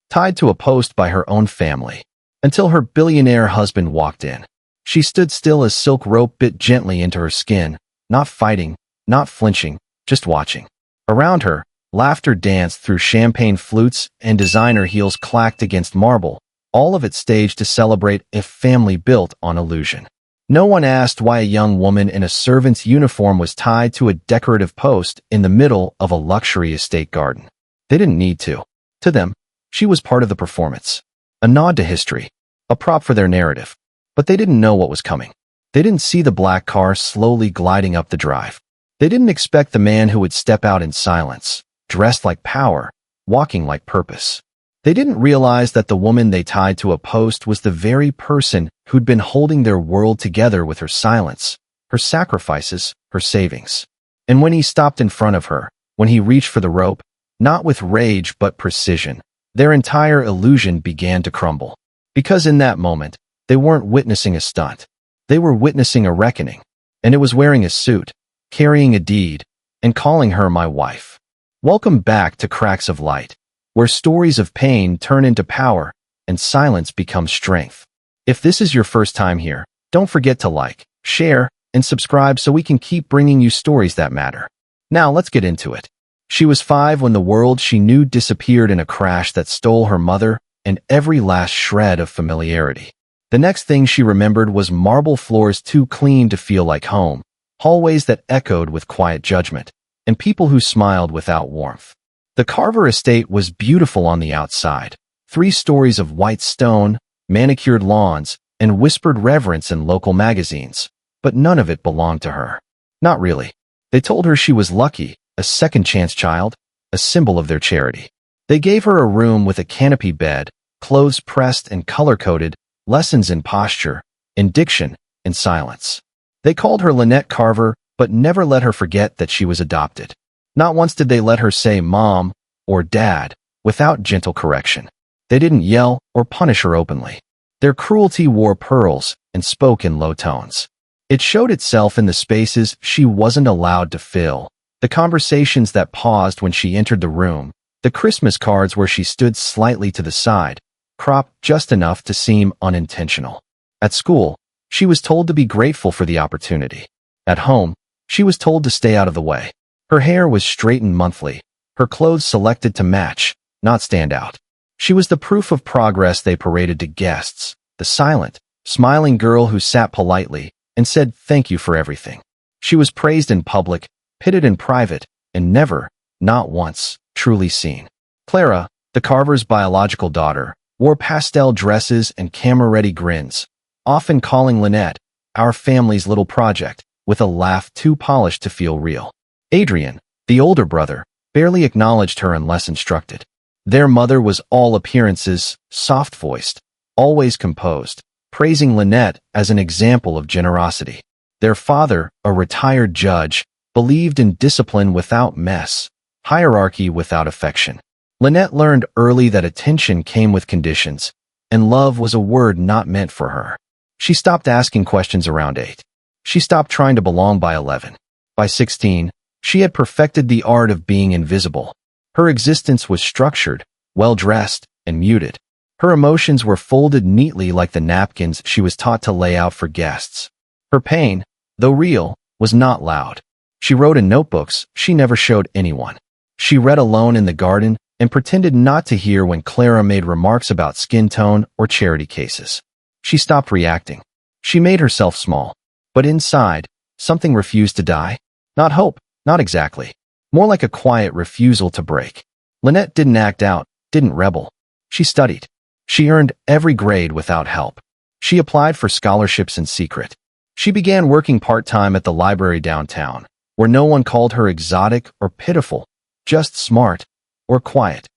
tied to a post by her own family, until her billionaire husband walked in. She stood still as silk rope bit gently into her skin, not fighting, not flinching, just watching. Around her, laughter danced through champagne flutes and designer heels clacked against marble, all of it staged to celebrate a family built on illusion. No one asked why a young woman in a servant's uniform was tied to a decorative post in the middle of a luxury estate garden. They didn't need to. To them, she was part of the performance, a nod to history, a prop for their narrative. But they didn't know what was coming. They didn't see the black car slowly gliding up the drive. They didn't expect the man who would step out in silence, dressed like power, walking like purpose. They didn't realize that the woman they tied to a post was the very person who'd been holding their world together with her silence, her sacrifices, her savings. And when he stopped in front of her, when he reached for the rope, not with rage but precision, their entire illusion began to crumble. Because in that moment, they weren't witnessing a stunt. They were witnessing a reckoning. And it was wearing a suit, carrying a deed, and calling her my wife. Welcome back to Cracks of Light, where stories of pain turn into power and silence becomes strength. If this is your first time here, don't forget to like, share, and subscribe so we can keep bringing you stories that matter. Now let's get into it. She was 5 when the world she knew disappeared in a crash that stole her mother and every last shred of familiarity. The next thing she remembered was marble floors too clean to feel like home, hallways that echoed with quiet judgment, and people who smiled without warmth. The Carver estate was beautiful on the outside, 3 stories of white stone, manicured lawns, and whispered reverence in local magazines, but none of it belonged to her. Not really. They told her she was lucky, a second-chance child, a symbol of their charity. They gave her a room with a canopy bed, clothes pressed and color-coded, lessons in posture, in diction, in silence. They called her Lynette Carver, but never let her forget that she was adopted. Not once did they let her say mom or dad without gentle correction. They didn't yell or punish her openly. Their cruelty wore pearls and spoke in low tones. It showed itself in the spaces she wasn't allowed to fill, the conversations that paused when she entered the room, the Christmas cards where she stood slightly to the side, cropped just enough to seem unintentional. At school, she was told to be grateful for the opportunity. At home, she was told to stay out of the way. Her hair was straightened monthly, her clothes selected to match, not stand out. She was the proof of progress they paraded to guests, the silent, smiling girl who sat politely and said thank you for everything. She was praised in public, pitted in private, and never, not once, truly seen. Clara, the Carver's biological daughter, wore pastel dresses and camera-ready grins, often calling Lynette, our family's little project, with a laugh too polished to feel real. Adrian, the older brother, barely acknowledged her unless instructed. Their mother was all appearances, soft-voiced, always composed, praising Lynette as an example of generosity. Their father, a retired judge, believed in discipline without mess, hierarchy without affection. Lynette learned early that attention came with conditions, and love was a word not meant for her. She stopped asking questions around 8. She stopped trying to belong by 11. By 16, she had perfected the art of being invisible. Her existence was structured, well-dressed, and muted. Her emotions were folded neatly like the napkins she was taught to lay out for guests. Her pain, though real, was not loud. She wrote in notebooks she never showed anyone. She read alone in the garden and pretended not to hear when Clara made remarks about skin tone or charity cases. She stopped reacting. She made herself small. But inside, something refused to die. Not hope, not exactly. More like a quiet refusal to break. Lynette didn't act out, didn't rebel. She studied. She earned every grade without help. She applied for scholarships in secret. She began working part-time at the library downtown, where no one called her exotic or pitiful, just smart or quiet.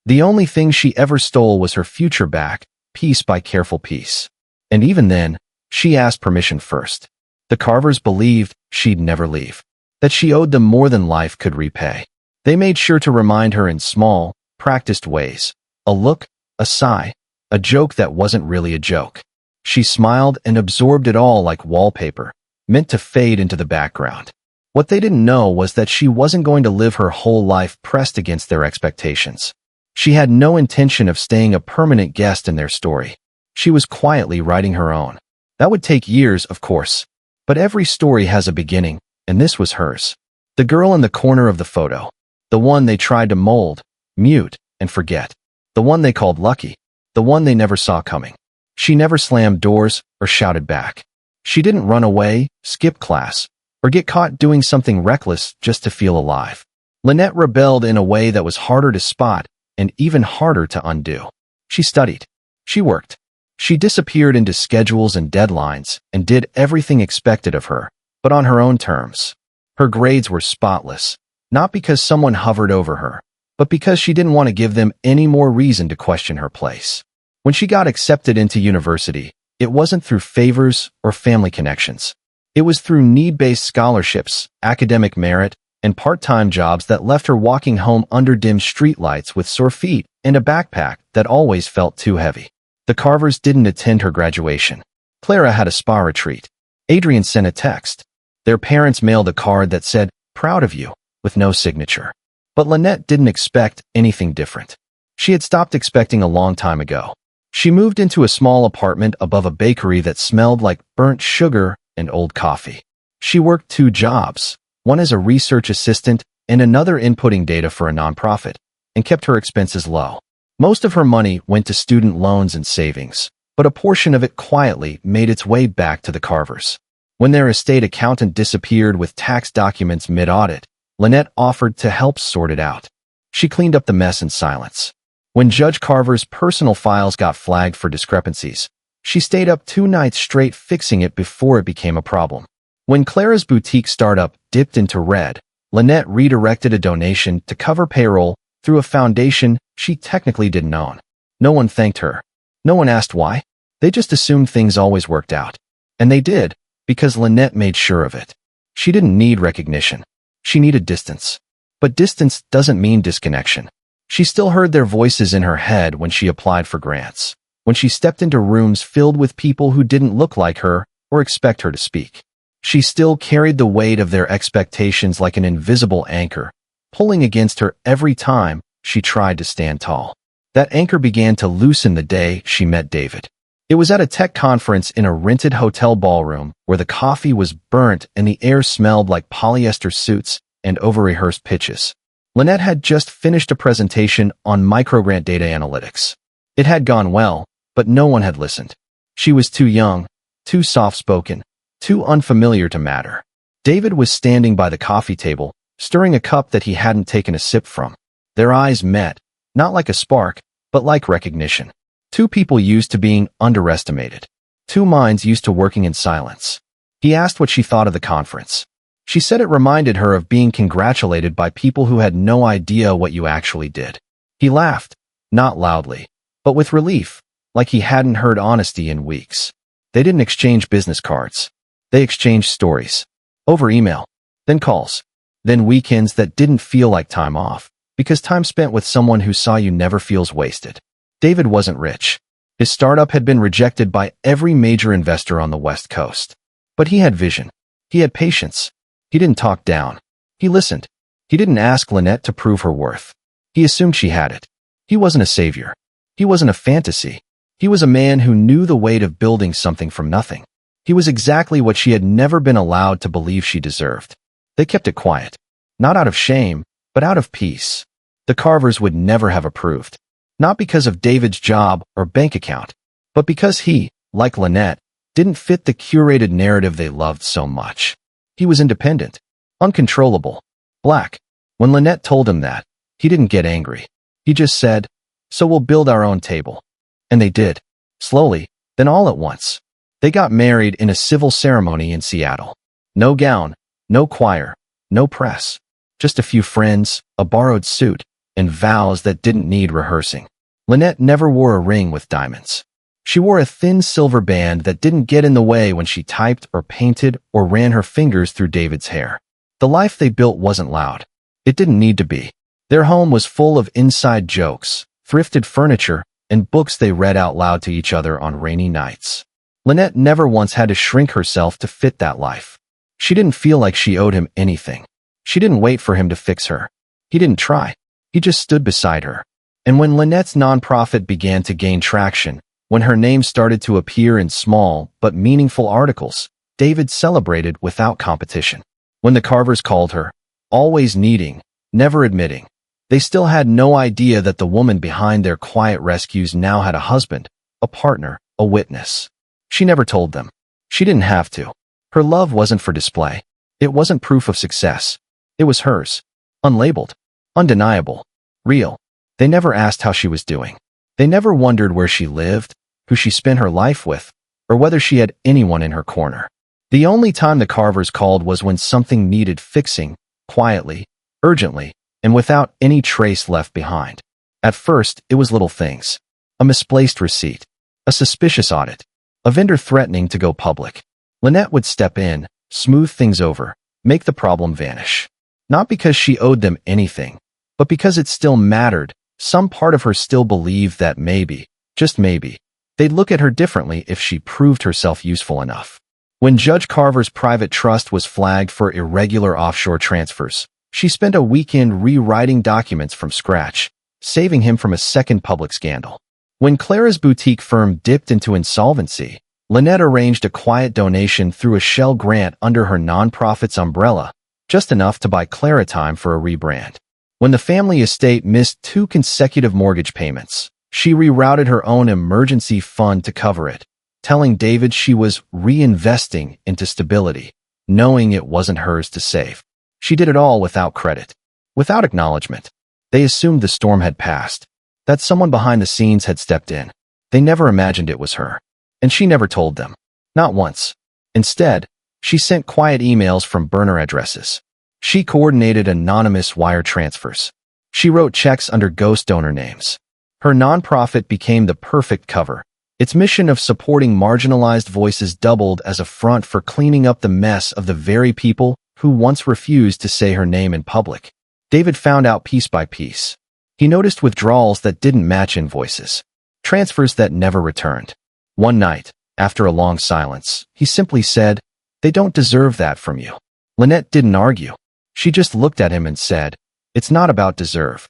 The only thing she ever stole was her future back, piece by careful piece. And even then, she asked permission first. The Carvers believed she'd never leave, that she owed them more than life could repay. They made sure to remind her in small, practiced ways. A look, a sigh, a joke that wasn't really a joke. She smiled and absorbed it all like wallpaper, meant to fade into the background. What they didn't know was that she wasn't going to live her whole life pressed against their expectations. She had no intention of staying a permanent guest in their story. She was quietly writing her own. That would take years, of course. But every story has a beginning, and this was hers. The girl in the corner of the photo. The one they tried to mold, mute, and forget. The one they called lucky. The one they never saw coming. She never slammed doors or shouted back. She didn't run away, skip class, or get caught doing something reckless just to feel alive. Lynette rebelled in a way that was harder to spot and even harder to undo. She studied. She worked. She disappeared into schedules and deadlines and did everything expected of her, but on her own terms. Her grades were spotless, not because someone hovered over her, but because she didn't want to give them any more reason to question her place. When she got accepted into university, it wasn't through favors or family connections. It was through need-based scholarships, academic merit, and part-time jobs that left her walking home under dim streetlights with sore feet and a backpack that always felt too heavy. The Carvers didn't attend her graduation. Clara had a spa retreat. Adrian sent a text. Their parents mailed a card that said, "Proud of you," with no signature. But Lynette didn't expect anything different. She had stopped expecting a long time ago. She moved into a small apartment above a bakery that smelled like burnt sugar and old coffee. She worked 2 jobs, one as a research assistant and another inputting data for a nonprofit, and kept her expenses low. Most of her money went to student loans and savings, but a portion of it quietly made its way back to the Carvers. When their estate accountant disappeared with tax documents mid-audit, Lynette offered to help sort it out. She cleaned up the mess in silence. When Judge Carver's personal files got flagged for discrepancies, she stayed up 2 nights straight fixing it before it became a problem. When Clara's boutique startup dipped into red, Lynette redirected a donation to cover payroll through a foundation she technically didn't own. No one thanked her. No one asked why. They just assumed things always worked out. And they did, because Lynette made sure of it. She didn't need recognition. She needed distance. But distance doesn't mean disconnection. She still heard their voices in her head when she applied for grants, when she stepped into rooms filled with people who didn't look like her or expect her to speak. She still carried the weight of their expectations like an invisible anchor, pulling against her every time she tried to stand tall. That anchor began to loosen the day she met David. It was at a tech conference in a rented hotel ballroom where the coffee was burnt and the air smelled like polyester suits and over-rehearsed pitches. Lynette had just finished a presentation on microgrant data analytics. It had gone well, but no one had listened. She was too young, too soft-spoken, too unfamiliar to matter. David was standing by the coffee table, stirring a cup that he hadn't taken a sip from. Their eyes met, not like a spark, but like recognition. 2 people used to being underestimated. 2 minds used to working in silence. He asked what she thought of the conference. She said it reminded her of being congratulated by people who had no idea what you actually did. He laughed, not loudly, but with relief, like he hadn't heard honesty in weeks. They didn't exchange business cards. They exchanged stories. Over email. Then calls. Then weekends that didn't feel like time off, because time spent with someone who saw you never feels wasted. David wasn't rich. His startup had been rejected by every major investor on the West Coast. But he had vision. He had patience. He didn't talk down. He listened. He didn't ask Lynette to prove her worth. He assumed she had it. He wasn't a savior. He wasn't a fantasy. He was a man who knew the weight of building something from nothing. He was exactly what she had never been allowed to believe she deserved. They kept it quiet. Not out of shame, but out of peace. The Carvers would never have approved. Not because of David's job or bank account, but because he, like Lynette, didn't fit the curated narrative they loved so much. He was independent, uncontrollable, black. When Lynette told him that, he didn't get angry. He just said, "So we'll build our own table." And they did. Slowly, then all at once. They got married in a civil ceremony in Seattle. No gown, no choir, no press. Just a few friends, a borrowed suit, and vows that didn't need rehearsing. Lynette never wore a ring with diamonds. She wore a thin silver band that didn't get in the way when she typed or painted or ran her fingers through David's hair. The life they built wasn't loud. It didn't need to be. Their home was full of inside jokes, thrifted furniture, and books they read out loud to each other on rainy nights. Lynette never once had to shrink herself to fit that life. She didn't feel like she owed him anything. She didn't wait for him to fix her. He didn't try. He just stood beside her. And when Lynette's nonprofit began to gain traction, when her name started to appear in small but meaningful articles, David celebrated without competition. When the Carvers called her, always needing, never admitting, they still had no idea that the woman behind their quiet rescues now had a husband, a partner, a witness. She never told them. She didn't have to. Her love wasn't for display. It wasn't proof of success. It was hers. Unlabeled. Undeniable. Real. They never asked how she was doing. They never wondered where she lived, who she spent her life with, or whether she had anyone in her corner. The only time the Carvers called was when something needed fixing, quietly, urgently, and without any trace left behind. At first, it was little things. A misplaced receipt. A suspicious audit. A vendor threatening to go public. Lynette would step in, smooth things over, make the problem vanish. Not because she owed them anything, but because it still mattered. Some part of her still believed that maybe, just maybe, they'd look at her differently if she proved herself useful enough. When Judge Carver's private trust was flagged for irregular offshore transfers, she spent a weekend rewriting documents from scratch, saving him from a second public scandal. When Clara's boutique firm dipped into insolvency, Lynette arranged a quiet donation through a shell grant under her nonprofit's umbrella, just enough to buy Clara time for a rebrand. When the family estate missed 2 consecutive mortgage payments, she rerouted her own emergency fund to cover it, telling David she was reinvesting into stability, knowing it wasn't hers to save. She did it all without credit, without acknowledgement. They assumed the storm had passed, that someone behind the scenes had stepped in. They never imagined it was her. And she never told them. Not once. Instead, she sent quiet emails from burner addresses. She coordinated anonymous wire transfers. She wrote checks under ghost donor names. Her nonprofit became the perfect cover. Its mission of supporting marginalized voices doubled as a front for cleaning up the mess of the very people who once refused to say her name in public. David found out piece by piece. He noticed withdrawals that didn't match invoices. Transfers that never returned. One night, after a long silence, he simply said, "They don't deserve that from you." Lynette didn't argue. She just looked at him and said, "It's not about deserve."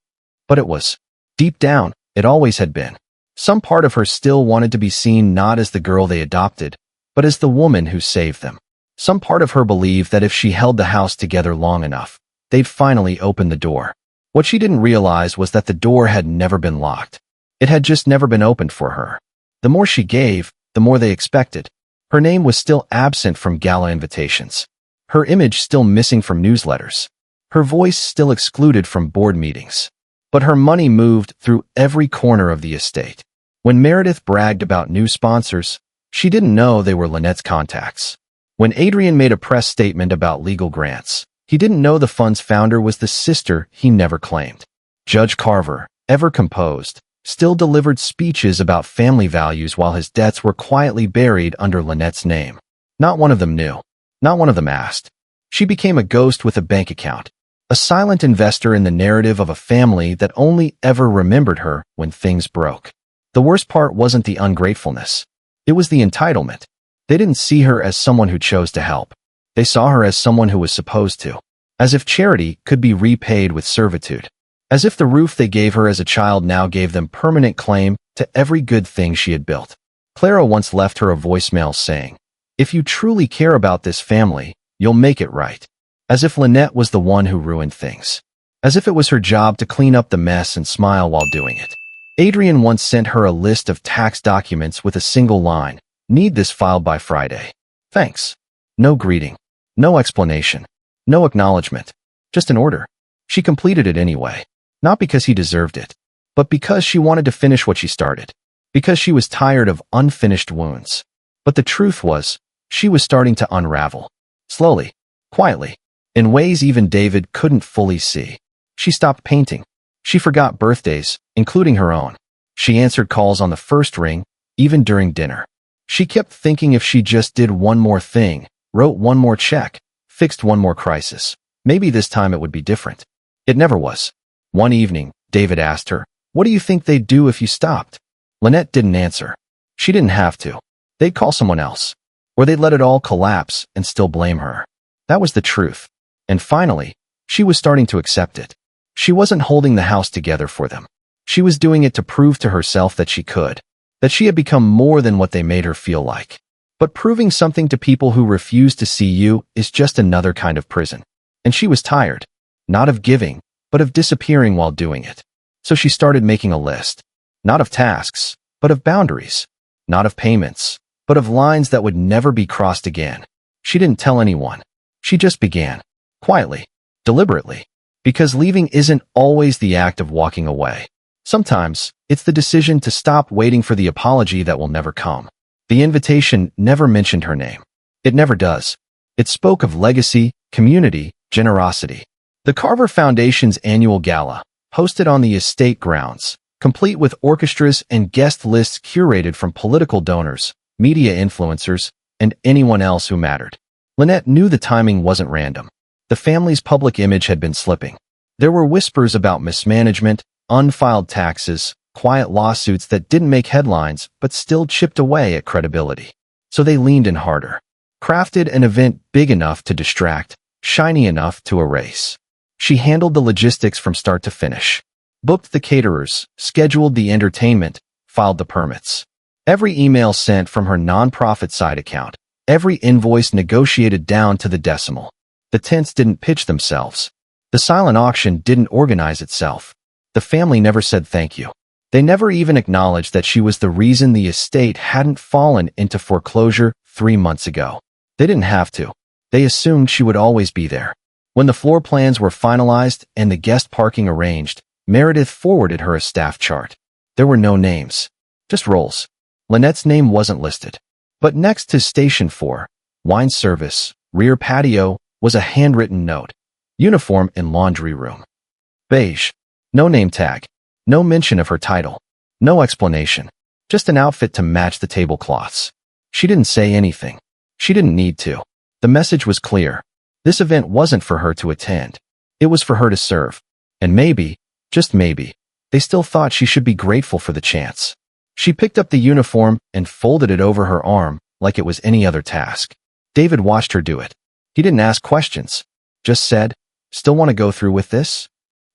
But it was. Deep down, it always had been. Some part of her still wanted to be seen not as the girl they adopted, but as the woman who saved them. Some part of her believed that if she held the house together long enough, they'd finally open the door. What she didn't realize was that the door had never been locked. It had just never been opened for her. The more she gave, the more they expected. Her name was still absent from gala invitations. Her image still missing from newsletters. Her voice still excluded from board meetings. But her money moved through every corner of the estate. When Meredith bragged about new sponsors, she didn't know they were Lynette's contacts. When Adrian made a press statement about legal grants, he didn't know the fund's founder was the sister he never claimed. Judge Carver, ever composed, still delivered speeches about family values while his debts were quietly buried under Lynette's name. Not one of them knew. Not one of them asked. She became a ghost with a bank account, a silent investor in the narrative of a family that only ever remembered her when things broke. The worst part wasn't the ungratefulness. It was the entitlement. They didn't see her as someone who chose to help. They saw her as someone who was supposed to. As if charity could be repaid with servitude. As if the roof they gave her as a child now gave them permanent claim to every good thing she had built. Clara once left her a voicemail saying, "If you truly care about this family, you'll make it right." As if Lynette was the one who ruined things. As if it was her job to clean up the mess and smile while doing it. Adrian once sent her a list of tax documents with a single line, "Need this filed by Friday. Thanks." No greeting. No explanation. No acknowledgement. Just an order. She completed it anyway. Not because he deserved it, but because she wanted to finish what she started. Because she was tired of unfinished wounds. But the truth was, she was starting to unravel. Slowly. Quietly. In ways even David couldn't fully see. She stopped painting. She forgot birthdays, including her own. She answered calls on the first ring, even during dinner. She kept thinking if she just did one more thing, wrote one more check, fixed one more crisis, maybe this time it would be different. It never was. One evening, David asked her, "What do you think they'd do if you stopped?" Lynette didn't answer. She didn't have to. They'd call someone else. Or they'd let it all collapse and still blame her. That was the truth. And finally, she was starting to accept it. She wasn't holding the house together for them. She was doing it to prove to herself that she could, that she had become more than what they made her feel like. But proving something to people who refuse to see you is just another kind of prison. And she was tired, not of giving, but of disappearing while doing it. So she started making a list, not of tasks, but of boundaries, not of payments, but of lines that would never be crossed again. She didn't tell anyone. She just began, quietly, deliberately, because leaving isn't always the act of walking away. Sometimes, it's the decision to stop waiting for the apology that will never come. The invitation never mentioned her name. It never does. It spoke of legacy, community, generosity. The Carver Foundation's annual gala, hosted on the estate grounds, complete with orchestras and guest lists curated from political donors, media influencers, and anyone else who mattered. Lynette knew the timing wasn't random. The family's public image had been slipping. There were whispers about mismanagement, unfiled taxes, quiet lawsuits that didn't make headlines but still chipped away at credibility. So they leaned in harder, crafted an event big enough to distract, shiny enough to erase. She handled the logistics from start to finish, booked the caterers, scheduled the entertainment, filed the permits. Every email sent from her nonprofit side account, every invoice negotiated down to the decimal. The tents didn't pitch themselves. The silent auction didn't organize itself. The family never said thank you. They never even acknowledged that she was the reason the estate hadn't fallen into foreclosure 3 months ago. They didn't have to. They assumed she would always be there. When the floor plans were finalized and the guest parking arranged, Meredith forwarded her a staff chart. There were no names, just roles. Lynette's name wasn't listed. But next to Station 4, wine service, rear patio, was a handwritten note. Uniform in laundry room. Beige. No name tag. No mention of her title. No explanation. Just an outfit to match the tablecloths. She didn't say anything. She didn't need to. The message was clear. This event wasn't for her to attend. It was for her to serve. And maybe, just maybe, they still thought she should be grateful for the chance. She picked up the uniform and folded it over her arm like it was any other task. David watched her do it. He didn't ask questions. Just said, "Still want to go through with this?"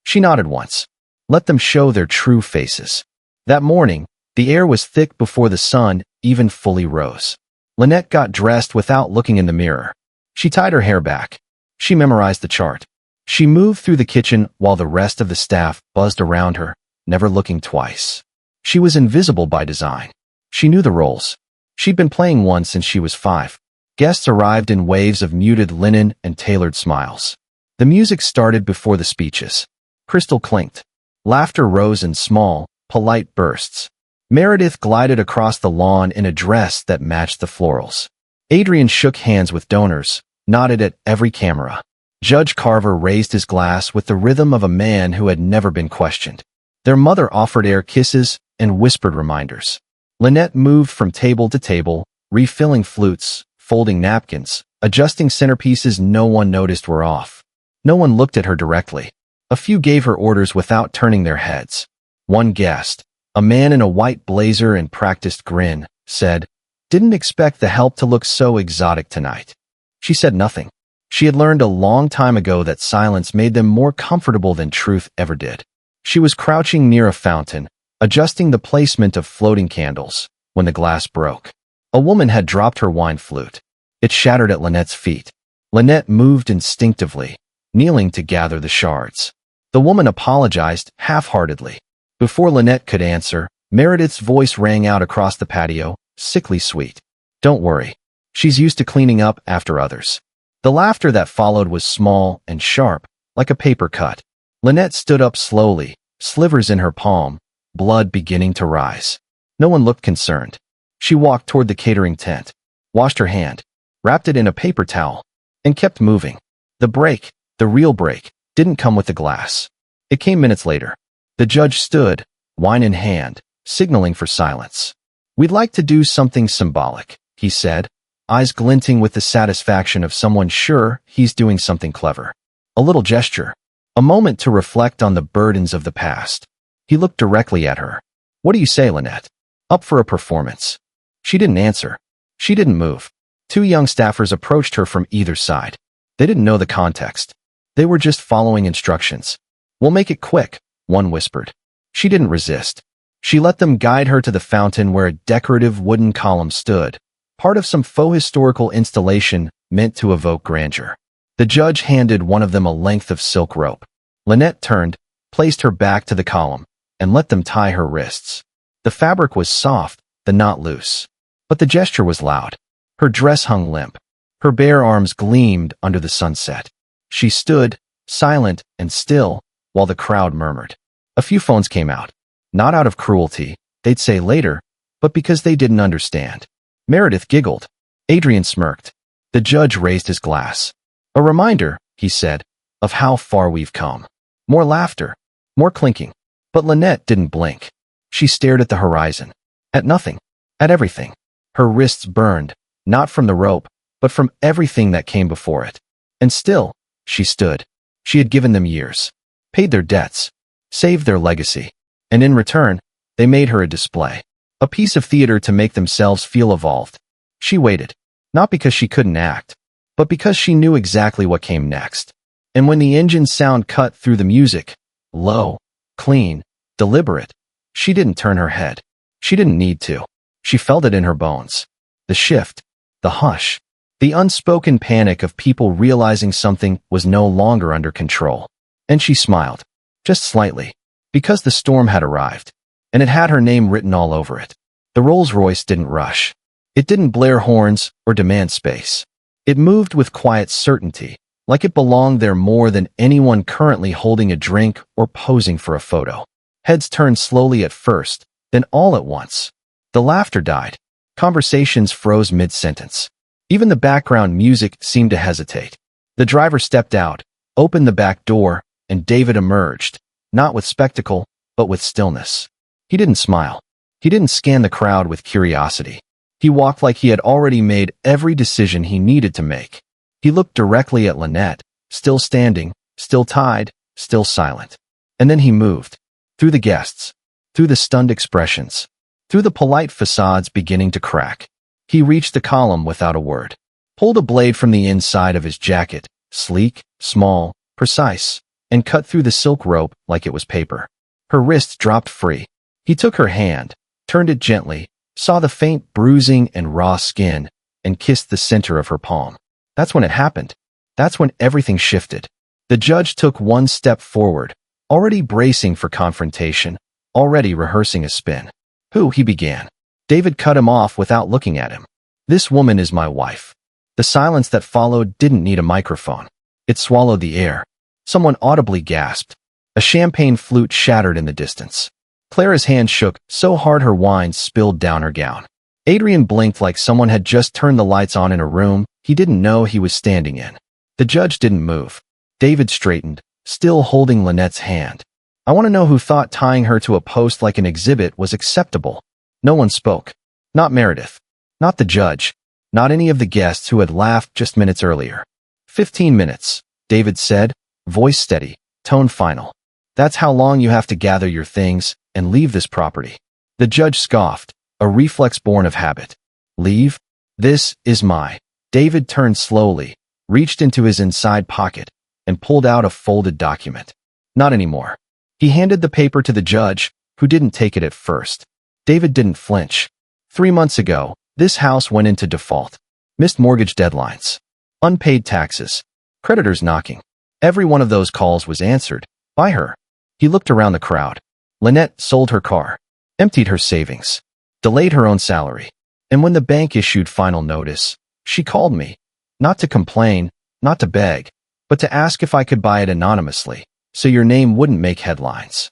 She nodded once. Let them show their true faces. That morning, the air was thick before the sun even fully rose. Lynette got dressed without looking in the mirror. She tied her hair back. She memorized the chart. She moved through the kitchen while the rest of the staff buzzed around her, never looking twice. She was invisible by design. She knew the roles. She'd been playing one since she was 5. Guests arrived in waves of muted linen and tailored smiles. The music started before the speeches. Crystal clinked. Laughter rose in small, polite bursts. Meredith glided across the lawn in a dress that matched the florals. Adrian shook hands with donors, nodded at every camera. Judge Carver raised his glass with the rhythm of a man who had never been questioned. Their mother offered air kisses and whispered reminders. Lynette moved from table to table, refilling flutes, folding napkins, adjusting centerpieces no one noticed were off. No one looked at her directly. A few gave her orders without turning their heads. One guest, a man in a white blazer and practiced grin, said, "Didn't expect the help to look so exotic tonight." She said nothing. She had learned a long time ago that silence made them more comfortable than truth ever did. She was crouching near a fountain, adjusting the placement of floating candles, when the glass broke. A woman had dropped her wine flute. It shattered at Lynette's feet. Lynette moved instinctively, kneeling to gather the shards. The woman apologized half-heartedly. Before Lynette could answer, Meredith's voice rang out across the patio, sickly sweet. "Don't worry. She's used to cleaning up after others." The laughter that followed was small and sharp, like a paper cut. Lynette stood up slowly, slivers in her palm, blood beginning to rise. No one looked concerned. She walked toward the catering tent, washed her hand, wrapped it in a paper towel, and kept moving. The break, the real break, didn't come with the glass. It came minutes later. The judge stood, wine in hand, signaling for silence. "We'd like to do something symbolic," he said, eyes glinting with the satisfaction of someone sure he's doing something clever. A little gesture. A moment to reflect on the burdens of the past. He looked directly at her. "What do you say, Lynette? Up for a performance?" She didn't answer. She didn't move. 2 young staffers approached her from either side. They didn't know the context. They were just following instructions. "We'll make it quick," one whispered. She didn't resist. She let them guide her to the fountain where a decorative wooden column stood, part of some faux historical installation meant to evoke grandeur. The judge handed one of them a length of silk rope. Lynette turned, placed her back to the column, and let them tie her wrists. The fabric was soft, the knot loose. But the gesture was loud. Her dress hung limp. Her bare arms gleamed under the sunset. She stood, silent and still, while the crowd murmured. A few phones came out. Not out of cruelty, they'd say later, but because they didn't understand. Meredith giggled. Adrian smirked. The judge raised his glass. A reminder, he said, of how far we've come. More laughter, more clinking. But Lynette didn't blink. She stared at the horizon. At nothing. At everything. Her wrists burned, not from the rope, but from everything that came before it. And still, she stood. She had given them years. Paid their debts. Saved their legacy. And in return, they made her a display. A piece of theater to make themselves feel evolved. She waited. Not because she couldn't act, but because she knew exactly what came next. And when the engine's sound cut through the music, low, clean, deliberate, she didn't turn her head. She didn't need to. She felt it in her bones. The shift, the hush, the unspoken panic of people realizing something was no longer under control. And she smiled. Just slightly. Because the storm had arrived. And it had her name written all over it. The Rolls-Royce didn't rush. It didn't blare horns or demand space. It moved with quiet certainty, like it belonged there more than anyone currently holding a drink or posing for a photo. Heads turned slowly at first, then all at once. The laughter died. Conversations froze mid-sentence. Even the background music seemed to hesitate. The driver stepped out, opened the back door, and David emerged, not with spectacle, but with stillness. He didn't smile. He didn't scan the crowd with curiosity. He walked like he had already made every decision he needed to make. He looked directly at Lynette, still standing, still tied, still silent. And then he moved. Through the guests. Through the stunned expressions. Through the polite facades beginning to crack. He reached the column without a word. Pulled a blade from the inside of his jacket, sleek, small, precise, and cut through the silk rope like it was paper. Her wrist dropped free. He took her hand, turned it gently, saw the faint bruising and raw skin, and kissed the center of her palm. That's when it happened. That's when everything shifted. The judge took one step forward, already bracing for confrontation, already rehearsing a spin. Who, he began. David cut him off without looking at him. This woman is my wife. The silence that followed didn't need a microphone. It swallowed the air. Someone audibly gasped. A champagne flute shattered in the distance. Clara's hand shook so hard her wine spilled down her gown. Adrian blinked like someone had just turned the lights on in a room he didn't know he was standing in. The judge didn't move. David straightened, still holding Lynette's hand. I want to know who thought tying her to a post like an exhibit was acceptable. No one spoke. Not Meredith. Not the judge. Not any of the guests who had laughed just minutes earlier. 15 minutes, David said, voice steady, tone final. That's how long you have to gather your things and leave this property. The judge scoffed, a reflex born of habit. Leave? This is my. David turned slowly, reached into his inside pocket, and pulled out a folded document. Not anymore. He handed the paper to the judge, who didn't take it at first. David didn't flinch. 3 months ago, this house went into default. Missed mortgage deadlines. Unpaid taxes. Creditors knocking. Every one of those calls was answered. By her. He looked around the crowd. Lynette sold her car. Emptied her savings. Delayed her own salary. And when the bank issued final notice, she called me. Not to complain, not to beg, but to ask if I could buy it anonymously, so your name wouldn't make headlines.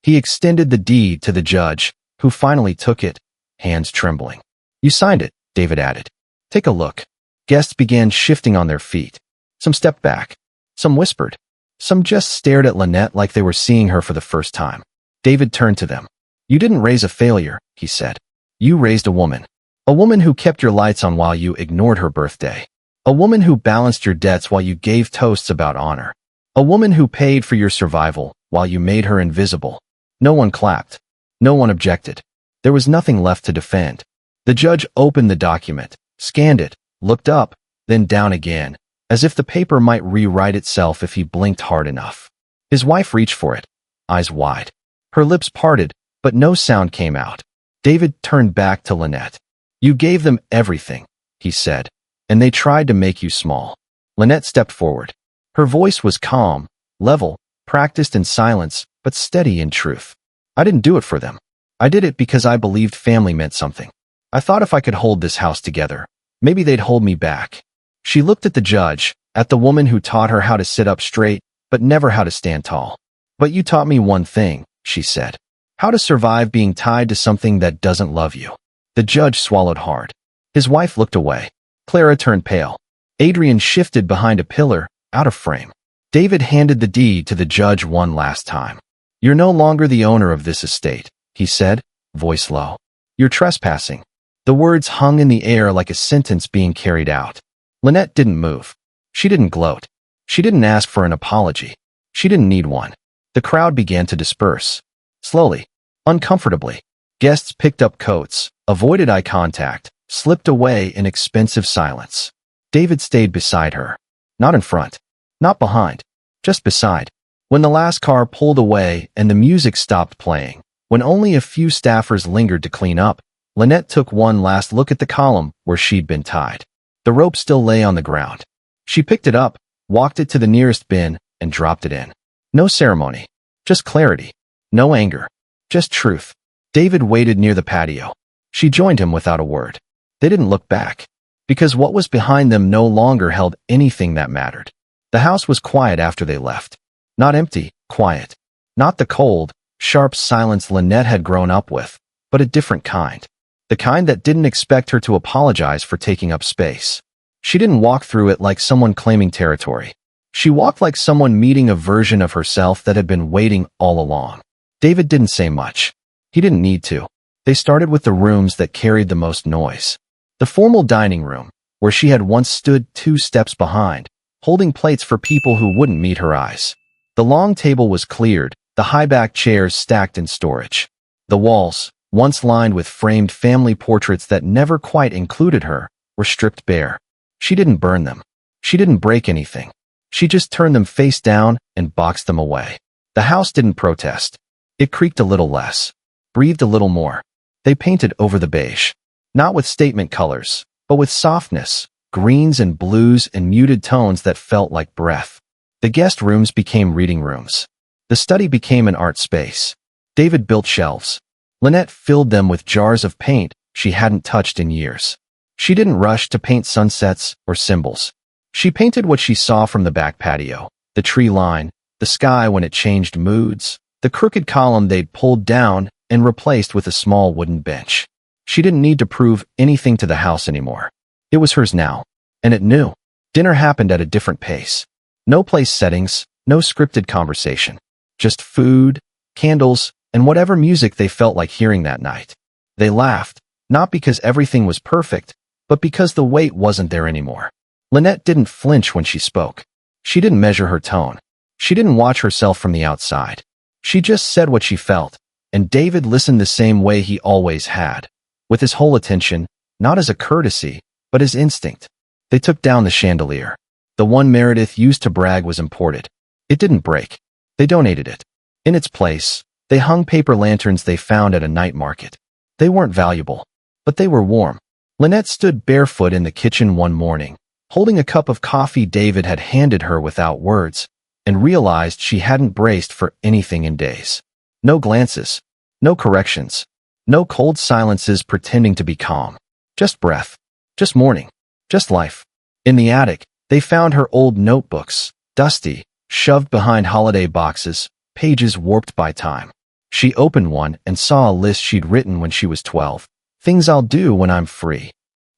He extended the deed to the judge, who finally took it, hands trembling. You signed it, David added. Take a look. Guests began shifting on their feet. Some stepped back. Some whispered. Some just stared at Lynette like they were seeing her for the first time. David turned to them. You didn't raise a failure, he said. You raised a woman. A woman who kept your lights on while you ignored her birthday. A woman who balanced your debts while you gave toasts about honor. A woman who paid for your survival while you made her invisible. No one clapped. No one objected. There was nothing left to defend. The judge opened the document, scanned it, looked up, then down again, as if the paper might rewrite itself if he blinked hard enough. His wife reached for it, eyes wide. Her lips parted, but no sound came out. David turned back to Lynette. You gave them everything, he said, and they tried to make you small. Lynette stepped forward. Her voice was calm, level, practiced in silence, but steady in truth. I didn't do it for them. I did it because I believed family meant something. I thought if I could hold this house together, maybe they'd hold me back. She looked at the judge, at the woman who taught her how to sit up straight, but never how to stand tall. But you taught me one thing, she said. How to survive being tied to something that doesn't love you. The judge swallowed hard. His wife looked away. Clara turned pale. Adrian shifted behind a pillar, out of frame. David handed the deed to the judge one last time. You're no longer the owner of this estate, he said, voice low. You're trespassing. The words hung in the air like a sentence being carried out. Lynette didn't move. She didn't gloat. She didn't ask for an apology. She didn't need one. The crowd began to disperse. Slowly, uncomfortably. Guests picked up coats, avoided eye contact, slipped away in expensive silence. David stayed beside her. Not in front. Not behind. Just beside. When the last car pulled away and the music stopped playing, when only a few staffers lingered to clean up, Lynette took one last look at the column where she'd been tied. The rope still lay on the ground. She picked it up, walked it to the nearest bin, and dropped it in. No ceremony. Just clarity. No anger. Just truth. David waited near the patio. She joined him without a word. They didn't look back. Because what was behind them no longer held anything that mattered. The house was quiet after they left. Not empty, quiet. Not the cold, sharp silence Lynette had grown up with, but a different kind. The kind that didn't expect her to apologize for taking up space. She didn't walk through it like someone claiming territory. She walked like someone meeting a version of herself that had been waiting all along. David didn't say much. He didn't need to. They started with the rooms that carried the most noise. The formal dining room, where she had once stood 2 steps behind, holding plates for people who wouldn't meet her eyes. The long table was cleared, the high-back chairs stacked in storage. The walls, once lined with framed family portraits that never quite included her, were stripped bare. She didn't burn them. She didn't break anything. She just turned them face down and boxed them away. The house didn't protest. It creaked a little less, breathed a little more. They painted over the beige. Not with statement colors, but with softness, greens and blues and muted tones that felt like breath. The guest rooms became reading rooms. The study became an art space. David built shelves. Lynette filled them with jars of paint she hadn't touched in years. She didn't rush to paint sunsets or symbols. She painted what she saw from the back patio, the tree line, the sky when it changed moods, the crooked column they'd pulled down and replaced with a small wooden bench. She didn't need to prove anything to the house anymore. It was hers now, and it knew. Dinner happened at a different pace. No place settings, no scripted conversation. Just food, candles, and whatever music they felt like hearing that night. They laughed, not because everything was perfect, but because the weight wasn't there anymore. Lynette didn't flinch when she spoke. She didn't measure her tone. She didn't watch herself from the outside. She just said what she felt, and David listened the same way he always had, with his whole attention, not as a courtesy, but as instinct. They took down the chandelier. The one Meredith used to brag was imported. It didn't break. They donated it. In its place, they hung paper lanterns they found at a night market. They weren't valuable, but they were warm. Lynette stood barefoot in the kitchen one morning, holding a cup of coffee David had handed her without words, and realized she hadn't braced for anything in days. No glances. No corrections. No cold silences pretending to be calm. Just breath. Just morning. Just life. In the attic, they found her old notebooks, dusty, shoved behind holiday boxes, pages warped by time. She opened one and saw a list she'd written when she was 12. Things I'll do when I'm free.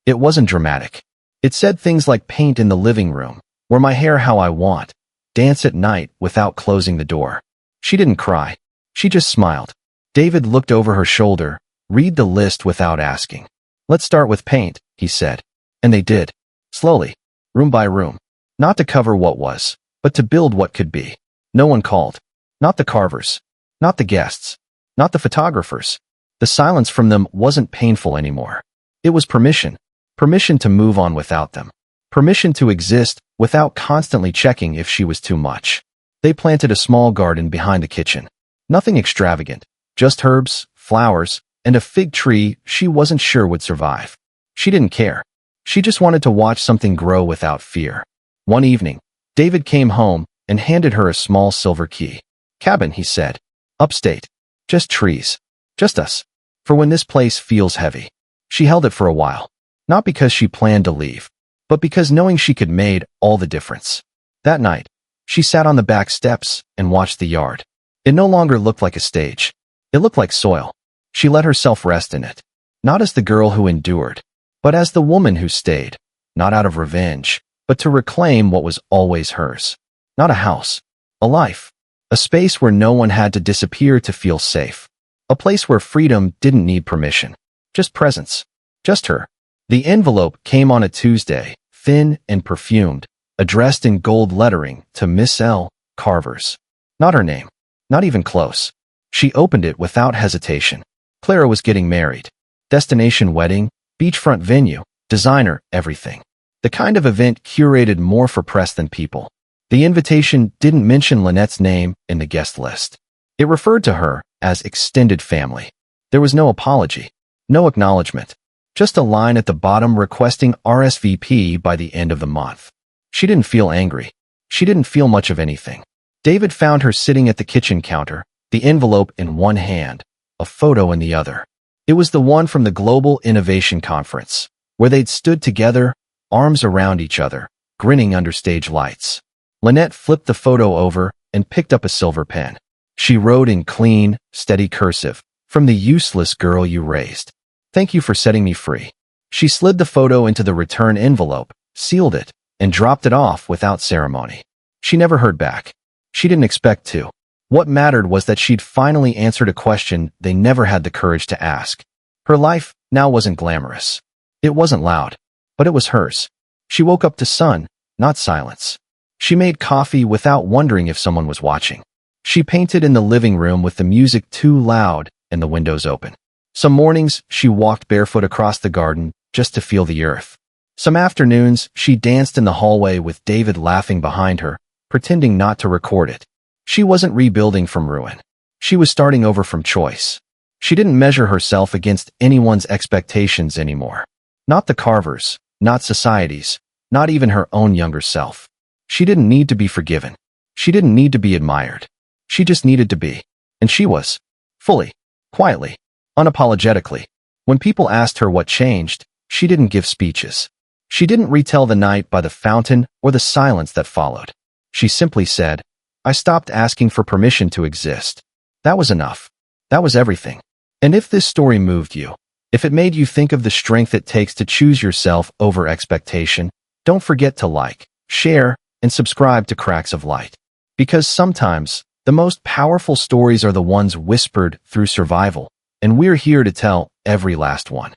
It wasn't dramatic. It said things like paint in the living room, wear my hair how I want, dance at night without closing the door. She didn't cry. She just smiled. David looked over her shoulder, read the list without asking. Let's start with paint, he said. And they did. Slowly. Room by room. Not to cover what was, but to build what could be. No one called. Not the carvers. Not the guests. Not the photographers. The silence from them wasn't painful anymore. It was permission. Permission to move on without them. Permission to exist without constantly checking if she was too much. They planted a small garden behind the kitchen. Nothing extravagant, just herbs, flowers, and a fig tree she wasn't sure would survive. She didn't care. She just wanted to watch something grow without fear. One evening, David came home and handed her a small silver key. "Cabin," he said. "Upstate. Just trees. Just us. For when this place feels heavy." She held it for a while. Not because she planned to leave, but because knowing she could made all the difference. That night, she sat on the back steps and watched the yard. It no longer looked like a stage. It looked like soil. She let herself rest in it. Not as the girl who endured, but as the woman who stayed. Not out of revenge, but to reclaim what was always hers. Not a house. A life. A space where no one had to disappear to feel safe. A place where freedom didn't need permission. Just presence. Just her. The envelope came on a Tuesday, thin and perfumed, addressed in gold lettering to Miss L. Carver's. Not her name. Not even close. She opened it without hesitation. Clara was getting married. Destination wedding, beachfront venue, designer, everything. The kind of event curated more for press than people. The invitation didn't mention Lynette's name in the guest list. It referred to her as extended family. There was no apology, no acknowledgement, just a line at the bottom requesting RSVP by the end of the month. She didn't feel angry. She didn't feel much of anything. David found her sitting at the kitchen counter, the envelope in one hand, a photo in the other. It was the one from the Global Innovation Conference, where they'd stood together, arms around each other, grinning under stage lights. Lynette flipped the photo over and picked up a silver pen. She wrote in clean, steady cursive, "From the useless girl you raised. Thank you for setting me free." She slid the photo into the return envelope, sealed it, and dropped it off without ceremony. She never heard back. She didn't expect to. What mattered was that she'd finally answered a question they never had the courage to ask. Her life now wasn't glamorous. It wasn't loud, but it was hers. She woke up to sun, not silence. She made coffee without wondering if someone was watching. She painted in the living room with the music too loud and the windows open. Some mornings, she walked barefoot across the garden just to feel the earth. Some afternoons, she danced in the hallway with David laughing behind her, pretending not to record it. She wasn't rebuilding from ruin. She was starting over from choice. She didn't measure herself against anyone's expectations anymore. Not the Carvers, not society's, not even her own younger self. She didn't need to be forgiven. She didn't need to be admired. She just needed to be. And she was. Fully. Quietly. Unapologetically. When people asked her what changed, she didn't give speeches. She didn't retell the night by the fountain or the silence that followed. She simply said, "I stopped asking for permission to exist." That was enough. That was everything. And if this story moved you, if it made you think of the strength it takes to choose yourself over expectation, don't forget to like, share, and subscribe to Cracks of Light. Because sometimes, the most powerful stories are the ones whispered through survival, and we're here to tell every last one.